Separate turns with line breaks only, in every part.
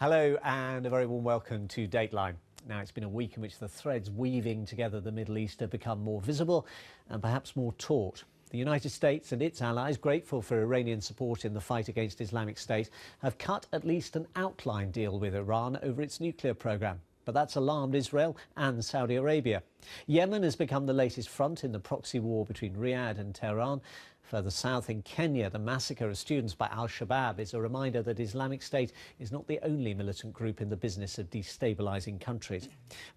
Hello and a very warm welcome to Dateline. Now, it's been a week in which the threads weaving together the Middle East have become more visible and perhaps more taut. The United States and its allies, grateful for Iranian support in the fight against Islamic State, have cut at least an outline deal with Iran over its nuclear programme. But that's alarmed Israel and Saudi Arabia. Yemen has become the latest front in the proxy war between Riyadh and Tehran. Further south in Kenya, the massacre of students by Al-Shabab is a reminder that Islamic State is not the only militant group in the business of destabilising countries.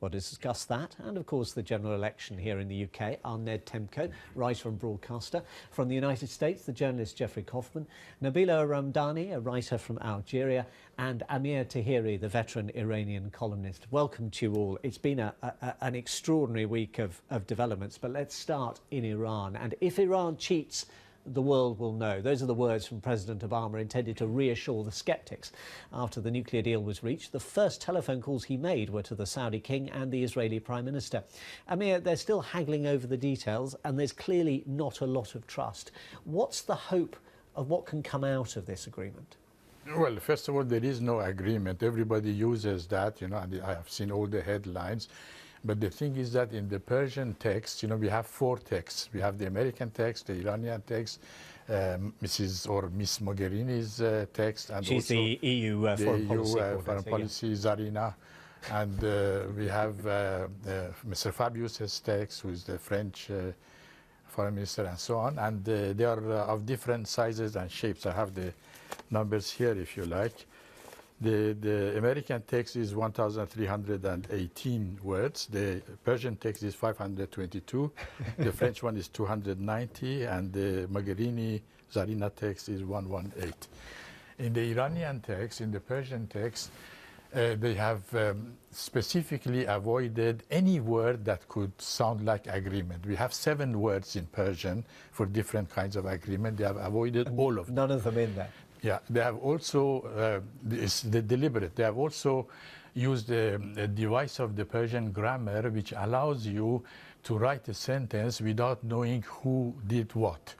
Well, to discuss that and, of course, the general election here in the UK are Ned Temko, writer and broadcaster. From the United States, the journalist Jeffrey Kaufman, Nabila Ramdani, a writer from Algeria, and Amir Tahiri, the veteran Iranian columnist. Welcome to you all. It's been an extraordinary week of developments, but let's start in Iran. And if Iran cheats, the world will know. Those are the words from President Obama intended to reassure the sceptics. After the nuclear deal was reached, the first telephone calls he made were to the Saudi king and the Israeli prime minister. Amir, they're still haggling over the details and there's clearly not a lot of trust. What's the hope of what can come out of this agreement?
Well, first of all, there is no agreement. Everybody uses that, and I have seen all the headlines. But the thing is that in the Persian text, we have four texts. We have the American text, the Iranian text, Miss Mogherini's text, and
she's
also
the EU foreign
policy, Zarina. And we have Mr. Fabius's text, who is the French foreign minister, and so on. And they are of different sizes and shapes. I have the numbers here, if you like. The American text is 1,318 words. The Persian text is 522. The French one is 290, and the Mogherini Zarina text is 118. In the Iranian text, in the Persian text, they have specifically avoided any word that could sound like agreement. We have 7 words in Persian for different kinds of agreement. They have avoided all of them.
None of them in there.
Yeah, they have also, it's deliberate, they have also used the device of the Persian grammar, which allows you to write a sentence without knowing who did what.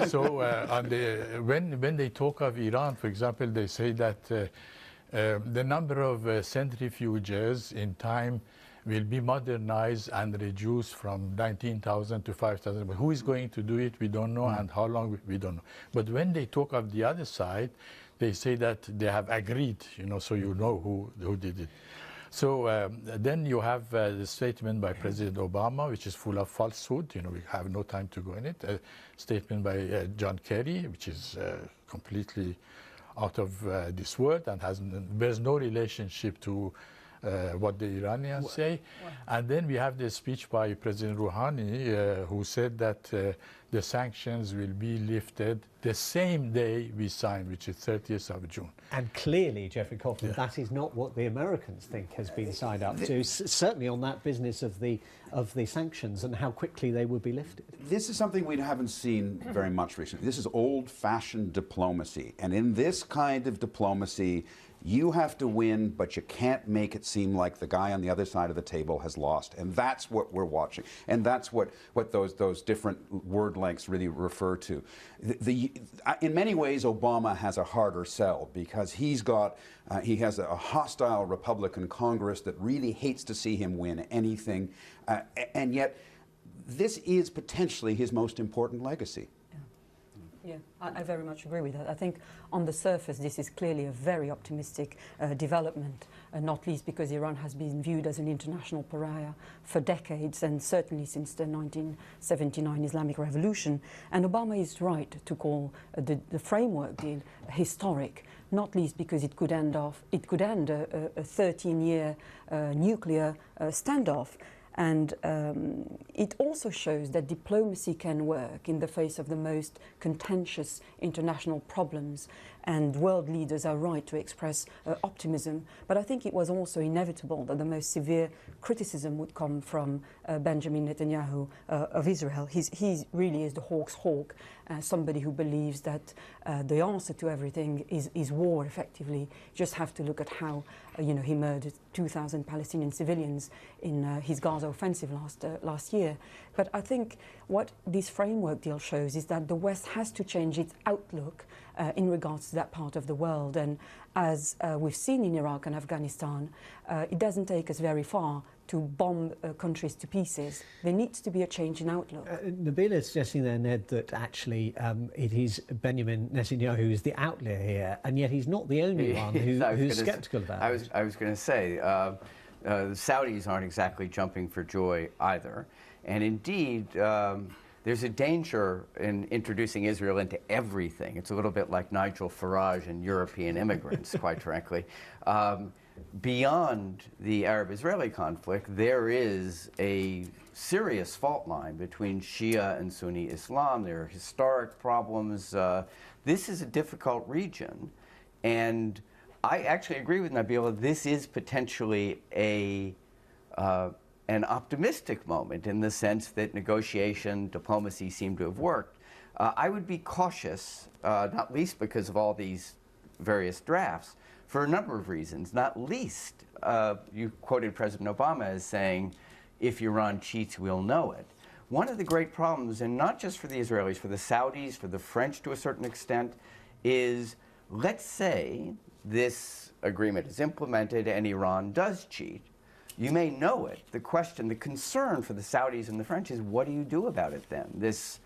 So when they talk of Iran, for example, they say that the number of centrifuges in time will be modernized and reduced from 19,000 to 5,000. But who is going to do it, we don't know, and how long, we don't know. But when they talk of the other side, they say that they have agreed, so you know who did it. So then you have the statement by President Obama, which is full of falsehood. We have no time to go in it. A statement by John Kerry, which is completely out of this world and bears no relationship to what the Iranians say.
Wow.
And then we have the speech by President Rouhani, who said that the sanctions will be lifted the same day we sign, which is 30th of June.
And clearly, Jeffrey Kaufman, that is not what the Americans think has been signed up to, certainly on that business of the sanctions and how quickly they would be lifted.
This is something we haven't seen very much recently. This is old-fashioned diplomacy. And in this kind of diplomacy, you have to win, but you can't make it seem like the guy on the other side of the table has lost. And that's what we're watching. And that's what those different word lengths really refer to. In many ways, Obama has a harder sell because he has a hostile Republican Congress that really hates to see him win anything. And yet, this is potentially his most important legacy.
Yeah, I very much agree with that. I think on the surface this is clearly a very optimistic development, not least because Iran has been viewed as an international pariah for decades and certainly since the 1979 Islamic Revolution. And Obama is right to call the framework deal historic, not least because it could end a 13-year nuclear standoff. And it also shows that diplomacy can work in the face of the most contentious international problems, and world leaders are right to express optimism. But I think it was also inevitable that the most severe criticism would come from Benjamin Netanyahu of Israel. He really is the hawk's hawk, somebody who believes that the answer to everything is war, effectively. You just have to look at how he murdered 2,000 Palestinian civilians in his Gaza offensive last year. But I think what this framework deal shows is that the West has to change its outlook in regards to that part of the world. And as we've seen in Iraq and Afghanistan, it doesn't take us very far to bomb countries to pieces. There needs to be a change in outlook.
Nabila is suggesting there, Ned, that actually it is Benjamin Netanyahu who is the outlier here, and yet he's not the only one who's sceptical about it.
I was going to say, the Saudis aren't exactly jumping for joy either. And indeed, there's a danger in introducing Israel into everything. It's a little bit like Nigel Farage and European immigrants, quite frankly. Beyond the Arab-Israeli conflict, there is a serious fault line between Shia and Sunni Islam. There are historic problems. This is a difficult region. And I actually agree with Nabila. This is potentially an optimistic moment in the sense that negotiation, diplomacy seem to have worked. I would be cautious, not least because of all these various drafts, for a number of reasons, not least, you quoted President Obama as saying, if Iran cheats, we'll know it. One of the great problems, and not just for the Israelis, for the Saudis, for the French to a certain extent, is let's say this agreement is implemented and Iran does cheat. You may know it. The question, the concern for the Saudis and the French is what do you do about it then? This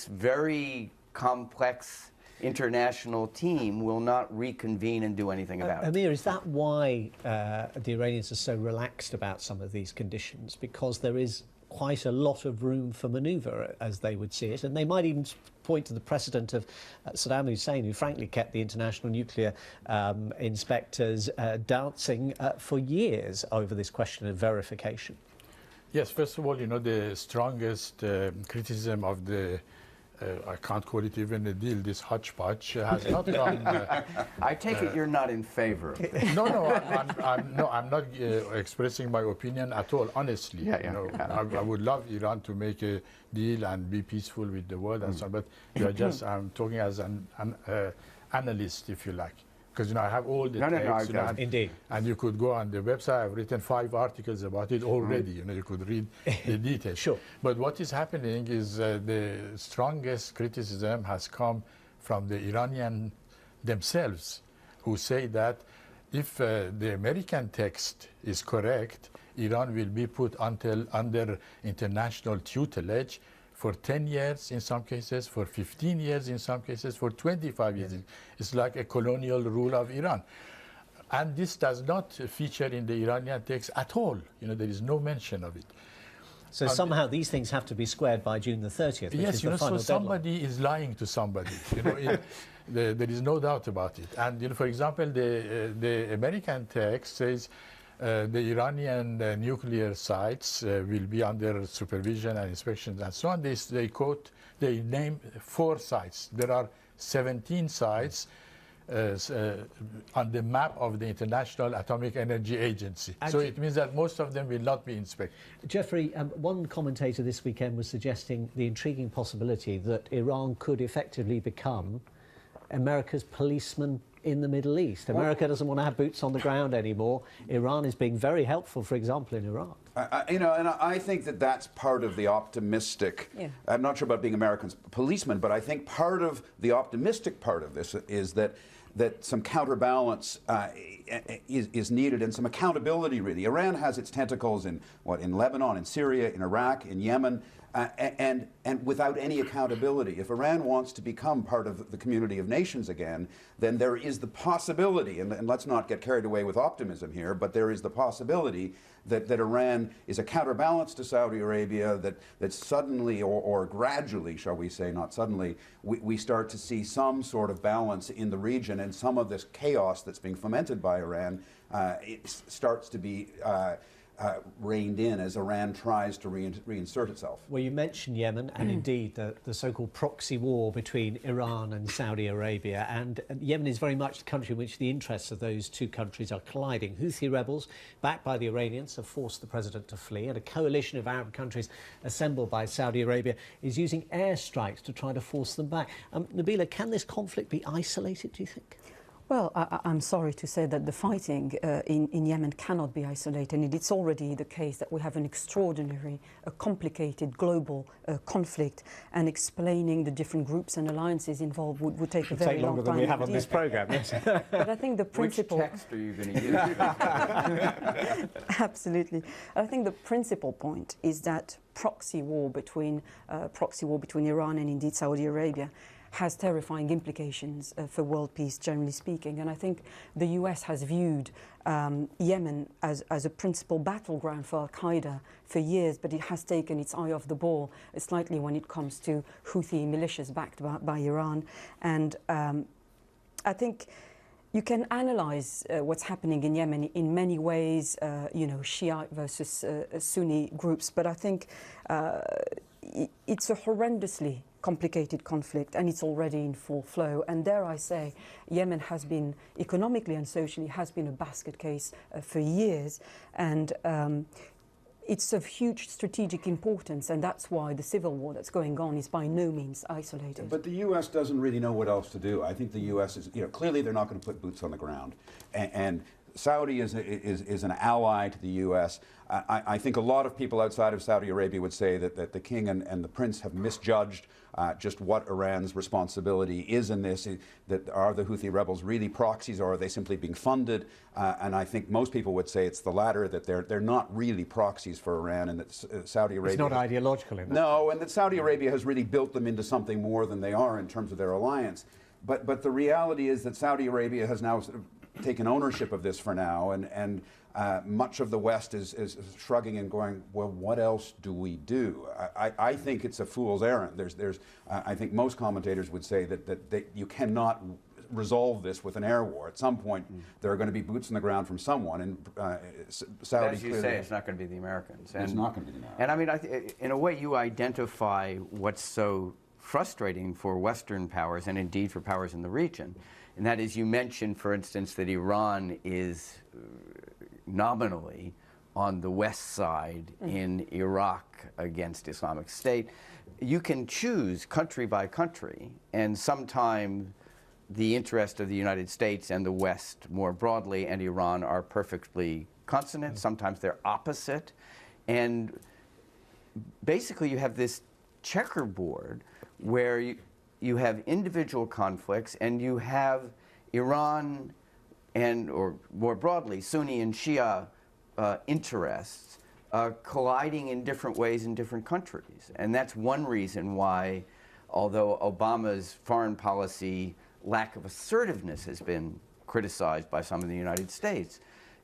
very complex international team will not reconvene and do anything about it.
Amir, is that why the Iranians are so relaxed about some of these conditions? Because there is quite a lot of room for manoeuvre, as they would see it, and they might even point to the precedent of Saddam Hussein, who frankly kept the international nuclear inspectors dancing for years over this question of verification.
Yes, first of all, you know, the strongest criticism of the I can't call it even a deal, this hodgepodge has not come...
I take it you're not in favor of it.
No, I'm not expressing my opinion at all, honestly. I would love Iran to make a deal and be peaceful with the world and so on, but you're just, I'm talking as an analyst, if you like. Because, you know, I have all the text,
indeed.
And you could go on the website. I've written 5 articles about it already. You know, you could read the details.
Sure.
But what is happening is the strongest criticism has come from the Iranian themselves, who say that if the American text is correct, Iran will be put under international tutelage for 10 years in some cases, for 15 years in some cases, for 25 years. Yes. It's like a colonial rule of Iran. And this does not feature in the Iranian text at all. You know, there is no mention of it.
So somehow these things have to be squared by June the 30th, which is the final
so somebody is lying to somebody. You know, there is no doubt about it. And, you know, for example, the American text says the Iranian nuclear sites will be under supervision and inspections and so on. They name 4 sites. There are 17 sites on the map of the International Atomic Energy Agency. So it means that most of them will not be inspected.
Jeffrey, one commentator this weekend was suggesting the intriguing possibility that Iran could effectively become America's policeman in the Middle East. America doesn't want to have boots on the ground anymore. Iran is being very helpful, for example, in Iraq.
You know, and I think that that's part of the optimistic, I'm not sure about being Americans policemen, but I think part of the optimistic part of this is that some counterbalance is needed and some accountability, really. Iran has its tentacles in Lebanon, in Syria, in Iraq, in Yemen, and without any accountability. If Iran wants to become part of the community of nations again, then there is the possibility, and let's not get carried away with optimism here, but there is the possibility that Iran is a counterbalance to Saudi Arabia, that suddenly, or gradually, shall we say, not suddenly, we start to see some sort of balance in the region, and some of this chaos that's being fomented by Iran it starts to be reined in as Iran tries to reinsert itself.
Well, you mentioned Yemen and indeed the so-called proxy war between Iran and Saudi Arabia, and Yemen is very much the country in which the interests of those two countries are colliding. Houthi rebels, backed by the Iranians, have forced the president to flee, and a coalition of Arab countries assembled by Saudi Arabia is using airstrikes to try to force them back. Nabila, can this conflict be isolated, do you think?
Well, I'm sorry to say that the fighting in Yemen cannot be isolated, and it's already the case that we have an extraordinary, complicated global conflict, and explaining the different groups and alliances involved would take a very long
longer
time.
than we have on this programme. Yes.
But I think the principle...
Which text are you going to use?
Absolutely. I think the principal point is that proxy war between Iran and indeed Saudi Arabia has terrifying implications for world peace, generally speaking. And I think the US has viewed Yemen as a principal battleground for Al-Qaeda for years, but it has taken its eye off the ball slightly when it comes to Houthi militias backed by Iran. And I think you can analyze what's happening in Yemen in many ways, Shiite versus Sunni groups, but I think it's a horrendously complicated conflict, and it's already in full flow. And dare I say, Yemen has been, economically and socially, has been a basket case for years. And it's of huge strategic importance, and that's why the civil war that's going on is by no means isolated.
But the U.S. doesn't really know what else to do. I think the U.S. is, clearly they're not going to put boots on the ground. And Saudi is an ally to the U.S. I think a lot of people outside of Saudi Arabia would say that the king and the prince have misjudged just what Iran's responsibility is in this. That are the Houthi rebels really proxies, or are they simply being funded? And I think most people would say it's the latter, that they're not really proxies for Iran, and that Saudi Arabia...
It's not ideological in that.
No, and that Saudi Arabia has really built them into something more than they are in terms of their alliance. But the reality is that Saudi Arabia has now sort of taken ownership of this for now, and much of the West is shrugging and going, well, what else do we do? I think it's a fool's errand. I think most commentators would say that you cannot resolve this with an air war. At some point, there are going to be boots on the ground from someone, and Saudi...
As you say, it's not going to be the Americans.
It's not going to be the Americans.
And I mean, in a way, you identify what's so frustrating for Western powers, and indeed for powers in the region. And that is, you mentioned, for instance, that Iran is nominally on the west side in Iraq against Islamic State. You can choose country by country, and sometimes the interest of the United States and the West more broadly and Iran are perfectly consonant. Sometimes they're opposite. And basically you have this checkerboard where you have individual conflicts, and you have Iran and, or more broadly, Sunni and Shia interests colliding in different ways in different countries. And that's one reason why, although Obama's foreign policy lack of assertiveness has been criticized by some in the United States,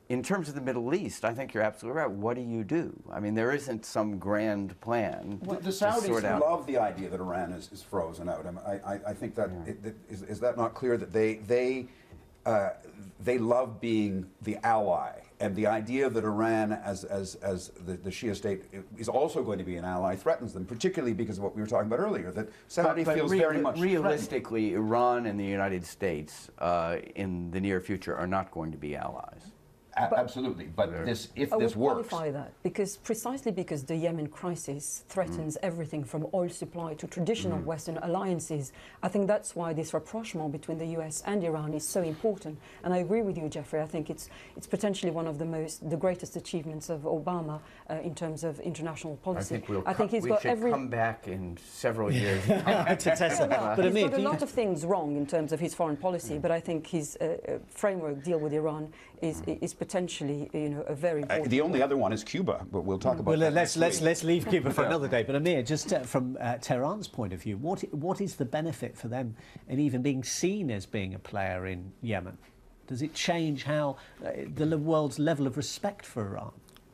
in terms of the Middle East, I think you're absolutely right. What do you do? I mean, there isn't some grand plan.
The Saudis love the idea that Iran is frozen out. I think that is that not clear that they love being the ally, and the idea that Iran as the Shia state is also going to be an ally threatens them, particularly because of what we were talking about earlier, that Saudi feels very much
realistically threatened. Iran and the United States in the near future are not going to be allies.
Absolutely, but if this works...
I would qualify that, precisely because the Yemen crisis threatens everything from oil supply to traditional Western alliances. I think that's why this rapprochement between the US and Iran is so important. And I agree with you, Jeffrey. I think it's potentially one of the greatest achievements of Obama in terms of international policy.
I think we should come back in several years to test that.
But he's got a lot of things wrong in terms of his foreign policy, but I think his framework deal with Iran is potentially, a very important...
the only other one is Cuba, but we'll talk about that.
Let's leave Cuba for another day. But Amir, just from Tehran's point of view, what is the benefit for them in even being seen as being a player in Yemen? Does it change how the world's level of respect for Iran?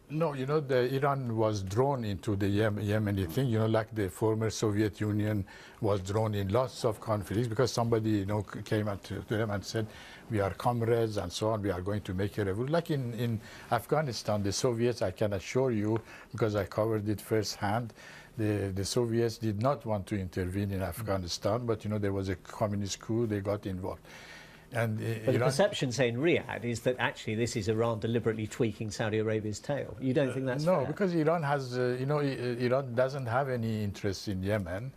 No, Iran was drawn into the Yemeni thing, like the former Soviet Union was drawn in lots of conflicts because somebody, came up to them and said, we are comrades and so on, we are going to make a revolution. Like in Afghanistan, the Soviets, I can assure you, because I covered it firsthand, the Soviets did not want to intervene in Afghanistan, but, there was a communist coup, they got involved. And
but the perception, say, in Riyadh is that actually this is Iran deliberately tweaking Saudi Arabia's tail. You don't think that's fair?
No, because Iran has, Iran doesn't have any interest in Yemen.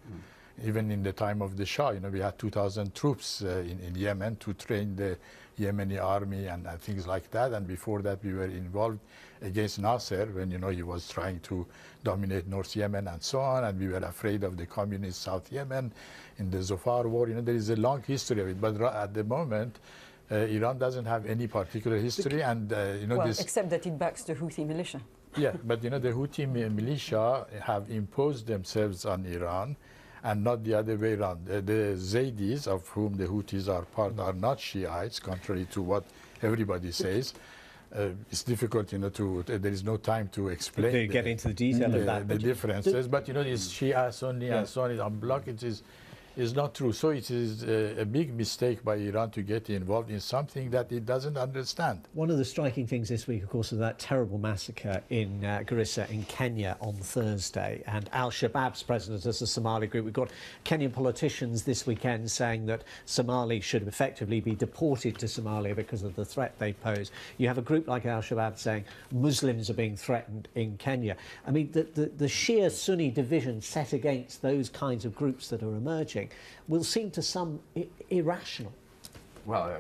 Even in the time of the Shah, we had 2,000 troops in Yemen to train the Yemeni army and things like that. And before that, we were involved against Nasser when, he was trying to dominate North Yemen and so on. And we were afraid of the communist South Yemen in the Zofar war. There is a long history of it. But at the moment, Iran doesn't have any particular history. And,
well, except that it backs the Houthi militia.
Yeah, but, the Houthi militia have imposed themselves on Iran, and not the other way around. The Zaydis, of whom the Houthis are part, are not Shiites, contrary to what everybody says. It's difficult, there is no time to explain.
To get into the detail of that.
The differences. But, it's Shia, Sunni, and so on. On block, it is not true. So it is a big mistake by Iran to get involved in something that it doesn't understand.
One of the striking things this week, of course, was that terrible massacre in Garissa in Kenya on Thursday. And Al-Shabab's president is a Somali group. We've got Kenyan politicians this weekend saying that Somali should effectively be deported to Somalia because of the threat they pose. You have a group like Al-Shabab saying Muslims are being threatened in Kenya. I mean, the Shia-Sunni division set against those kinds of groups that are emerging will seem to some irrational.
Well,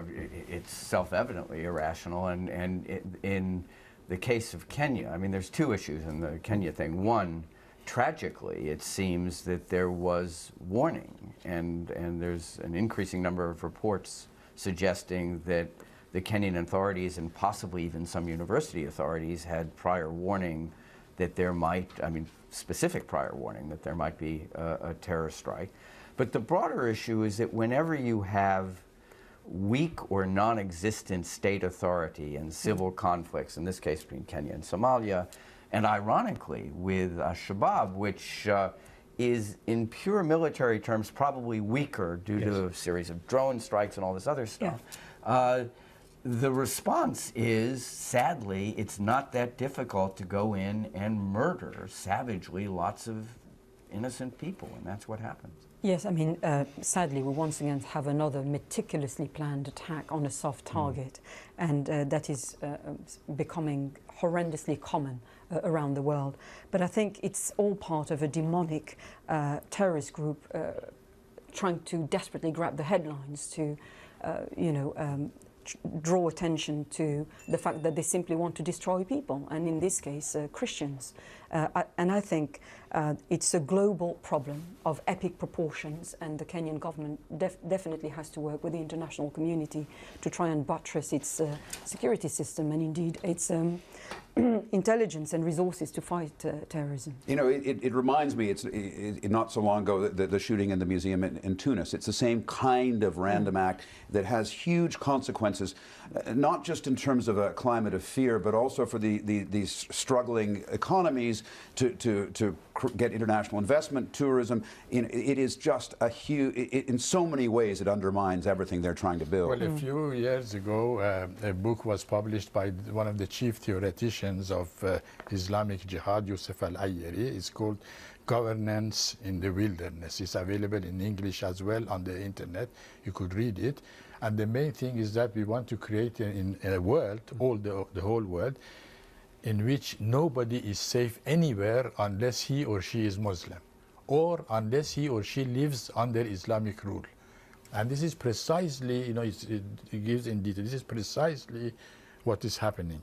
it's self-evidently irrational, and in the case of Kenya, I mean, there's two issues in the Kenya thing. One, tragically, it seems that there was warning, and there's an increasing number of reports suggesting that the Kenyan authorities and possibly even some university authorities had prior warning that there might, specific prior warning that there might be a terrorist strike. But the broader issue is that whenever you have weak or non-existent state authority and civil conflicts, in this case between Kenya and Somalia, and ironically with Al-Shabaab, which is in pure military terms probably weaker due to a series of drone strikes and all this other stuff, the response is, sadly, it's not that difficult to go in and murder savagely lots of innocent people, and that's what happens.
Yes, sadly, we once again have another meticulously planned attack on a soft target, and that is becoming horrendously common around the world. But I think it's all part of a demonic terrorist group trying to desperately grab the headlines to, draw attention to the fact that they simply want to destroy people, and in this case, Christians. And I think it's a global problem of epic proportions, and the Kenyan government definitely has to work with the international community to try and buttress its security system and indeed its intelligence and resources to fight terrorism.
It reminds me, not so long ago, the shooting in the museum in Tunis. It's the same kind of random act that has huge consequences, not just in terms of a climate of fear, but also for these struggling economies to get international investment, tourism. It is just a huge, in so many ways, it undermines everything they're trying to build.
Well, a few years ago, a book was published by one of the chief theoreticians of Islamic Jihad, Yusuf al-Ayyari. It's called Governance in the Wilderness. It's available in English as well on the internet. You could read it. And the main thing is that we want to create a world, the whole world, in which nobody is safe anywhere unless he or she is Muslim, or unless he or she lives under Islamic rule. And this is precisely, it gives in detail, this is precisely what is happening.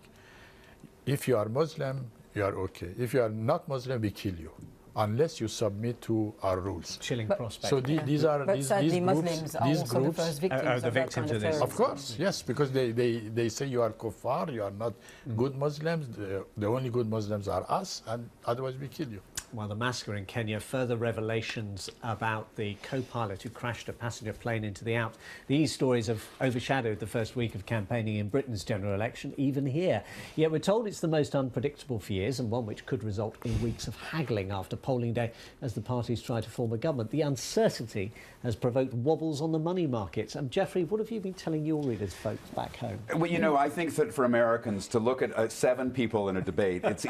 If you are Muslim, you are okay. If you are not Muslim, we kill you, unless you submit to our rules.
Chilling prospect.
So these are
but
these
sadly,
groups.
Muslims are
these
also
groups,
the first victims of that kind of terrorism.
Of course, yes, because they say you are kuffar, you are not good Muslims. The only good Muslims are us, and otherwise we kill you.
Well, the massacre in Kenya, further revelations about the co-pilot who crashed a passenger plane into the Alps. These stories have overshadowed the first week of campaigning in Britain's general election, even here. Yet we're told it's the most unpredictable for years, and one which could result in weeks of haggling after polling day as the parties try to form a government. The uncertainty has provoked wobbles on the money markets. And Geoffrey, what have you been telling your readers, folks, back home?
Well, I think that for Americans to look at 7 people in a debate, it's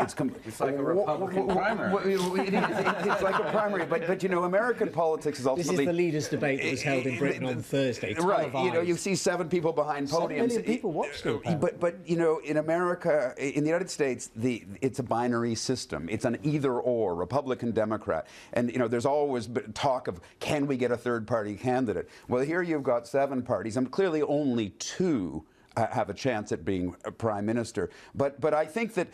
like a Republican primary.
So it's like a primary, but you know, American politics is ultimately...
This is the leaders' debate that was held in Britain on Thursday.
Right, you know, you see 7 people behind podiums.
7 million people watched it.
But you know, in America, in the United States, it's a binary system. It's an either-or, Republican, Democrat. And you know, there's always talk of, can we get a third-party candidate? Well, here you've got 7 parties, and clearly only 2 have a chance at being a prime minister. But I think that,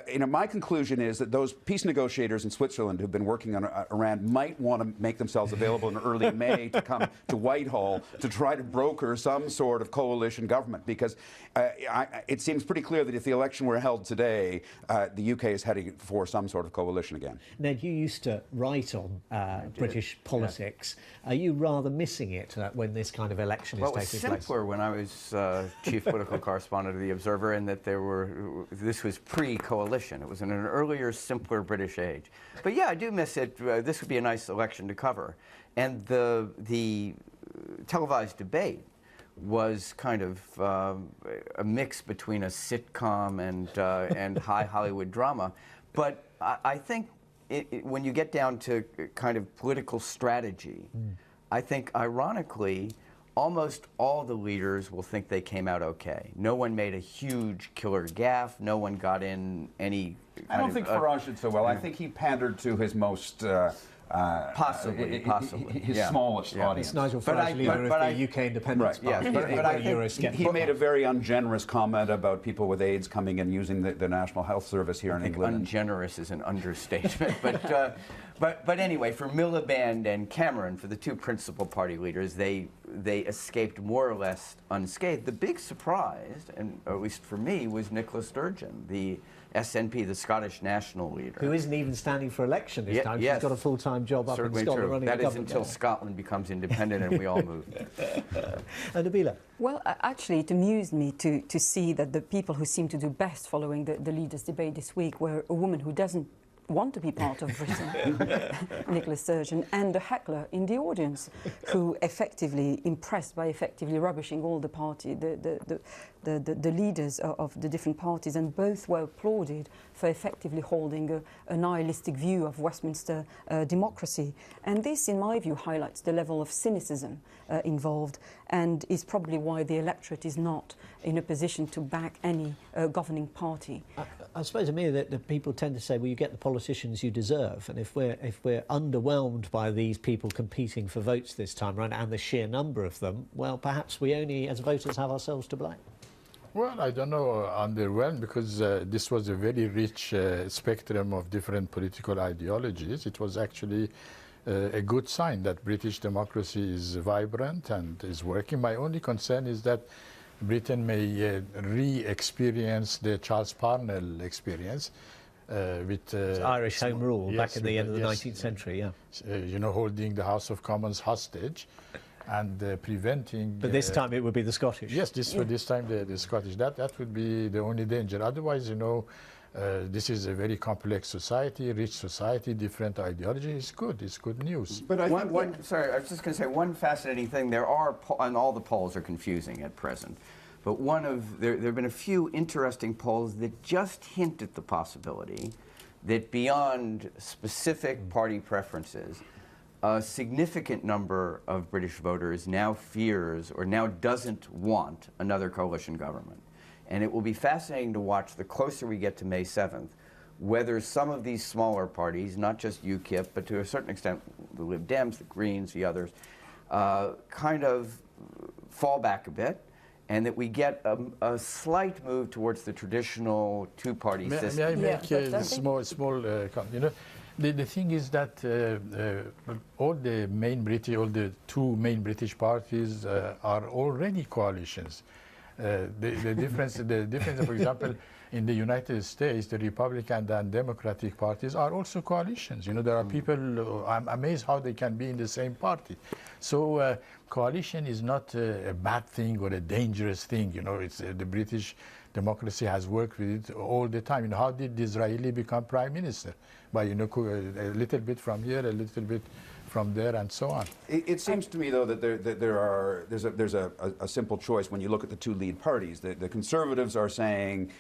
you know, my conclusion is that those peace negotiators in Switzerland who've been working on Iran might want to make themselves available in early May to come to Whitehall to try to broker some sort of coalition government, because it seems pretty clear that if the election were held today, the UK is heading for some sort of coalition again.
Ned, you used to write on British politics. Are you rather missing it when this kind of election is taking place?
Well, it was simpler when I was chief political correspondent of The Observer, and that this was pre-coalition. It was in an earlier, simpler British age. But yeah, I do miss it. This would be a nice election to cover. And the televised debate was kind of a mix between a sitcom and high Hollywood drama. But I think when you get down to kind of political strategy, I think, ironically, almost all the leaders will think they came out okay. No one made a huge killer gaffe. No one got in any
I don't think Farage did so well. I think he pandered to his most...
possibly.
His smallest audience.
It's Nigel Farage, leader of the UK Independence Party.
But I think
he made a very ungenerous comment about people with AIDS coming and using the National Health Service here in England.
Ungenerous is an understatement. But anyway, for Miliband and Cameron, for the 2 principal party leaders, they escaped more or less unscathed. The big surprise, and at least for me, was Nicola Sturgeon, the SNP, the Scottish National leader.
Who isn't even standing for election this time. She's got a full-time job up in Scotland running
That
the
is until Scotland becomes independent and we all move.
Nabila?
Well, actually, it amused me to see that the people who seemed to do best following the leaders' debate this week were a woman who doesn't want to be part of Britain, Nicola Sturgeon, and a heckler in the audience who effectively impressed by effectively rubbishing all the party, the leaders of the different parties, and both were applauded for effectively holding a nihilistic view of Westminster democracy. And this, in my view, highlights the level of cynicism involved, and is probably why the electorate is not in a position to back any governing party.
I suppose to me that the people tend to say, well, you get the politicians you deserve, and if we're underwhelmed by these people competing for votes this time round and the sheer number of them, well, perhaps we only, as voters, have ourselves to blame.
Well, I don't know, underwhelmed, because this was a very rich spectrum of different political ideologies. It was actually a good sign that British democracy is vibrant and is working. My only concern is that Britain may re-experience the Charles Parnell experience with
Irish Home Rule back in the end of the 19th century,
you know, holding the House of Commons hostage and preventing...
But this time it would be the Scottish.
Yes, this time the Scottish. That would be the only danger. Otherwise, you know, this is a very complex society, rich society, different ideology. It's good news.
But I think sorry, I was just going to say one fascinating thing. There are, and all the polls are confusing at present, but there have been a few interesting polls that just hint at the possibility that beyond specific party preferences, a significant number of British voters now fears or now doesn't want another coalition government. And it will be fascinating to watch, the closer we get to May 7th, whether some of these smaller parties, not just UKIP, but to a certain extent the Lib Dems, the Greens, the others, kind of fall back a bit, and that we get a slight move towards the traditional two-party system.
May I make a small comment? You know, the thing is that all the 2 main British parties are already coalitions. The difference, for example, in the United States, the Republican and Democratic parties are also coalitions. You know, there are people, I'm amazed how they can be in the same party. So coalition is not a bad thing or a dangerous thing. You know, it's the British democracy has worked with it all the time. You know, how did Disraeli become prime minister? By, you know, a little bit from here, a little bit from there, and so on.
It seems to me, though, that there's a simple choice when you look at the 2 lead parties. The Conservatives are saying,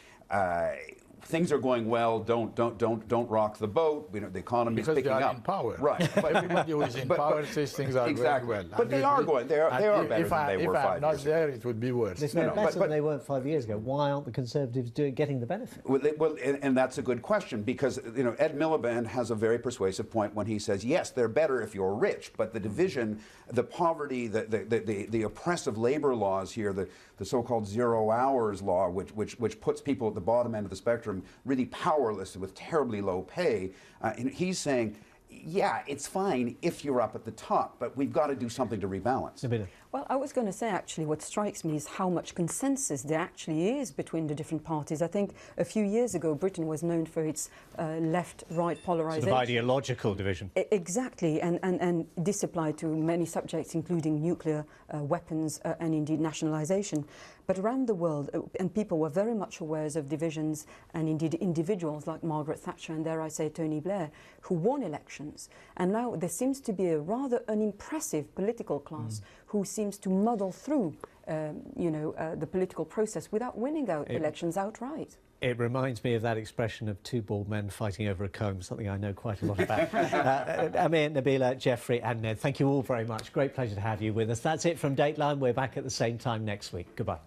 things are going well. Don't rock the boat. You know, the economy is
Because
picking
they are
up.
in power.
Right.
Everybody who is in power says things are
exactly.
going well.
But they are going. They are better than they were 5 years ago.
If I'm not there, it would be worse.
If they're better than they weren't 5 years ago, why aren't the Conservatives getting the benefit?
Well, and that's a good question, because you know Ed Miliband has a very persuasive point when he says, yes, they're better if you're rich, but the division, the poverty, the oppressive labor laws here, the so-called 0 hours law, which puts people at the bottom end of the spectrum really powerless with terribly low pay. And he's saying, yeah, it's fine if you're up at the top, but we've got to do something to rebalance.
Well, I was going to say, actually, what strikes me is how much consensus there actually is between the different parties. I think a few years ago, Britain was known for its left-right polarisation.
Sort of ideological division.
Exactly, and this applied to many subjects, including nuclear weapons and indeed nationalisation. But around the world, and people were very much aware of divisions, and indeed individuals like Margaret Thatcher and, dare I say, Tony Blair, who won elections. And now there seems to be a rather unimpressive political class who seems to muddle through, the political process without winning elections outright.
It reminds me of that expression of two bald men fighting over a comb, something I know quite a lot about. Amir, Nabila, Jeffrey and Ned, thank you all very much. Great pleasure to have you with us. That's it from Dateline. We're back at the same time next week. Goodbye.